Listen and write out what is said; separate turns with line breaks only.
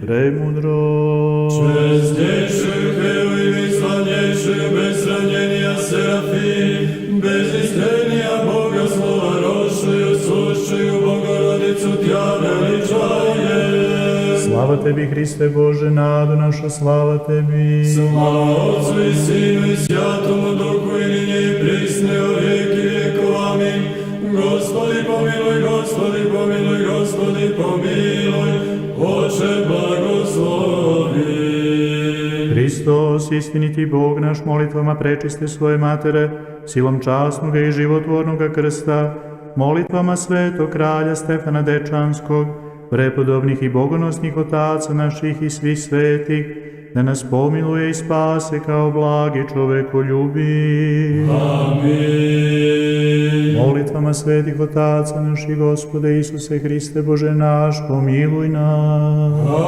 Премудрость.
Честнейших и бесславнейших, без сравнения Серафим, без истления Бога Слова росшую, сущую Богородицу Тя величаем.
Слава Теbi, Hristo Bože, nadu naša, slava Tebi.
Слава Отцу и Сыну и Святому Духу, и ныне и присно, во веки веков. Аминь. Господи помилуй, Господи помилуй, Господи помилуй, Отче благослови.
Hristos, istiniti Bog naš, molitvama prečiste svoje matere, silom časnoga i životvornoga krsta, molitvama Svetog kralja Stefana Dečanskog, prepodobnih i bogonosnih otaca naših i svih svetih, da nas pomiluje i spase kao blagi čovekoljubi.
Amin.
Molitvama svetih otaca naših, Gospode Isuse Hriste Bože naš, pomiluj nas.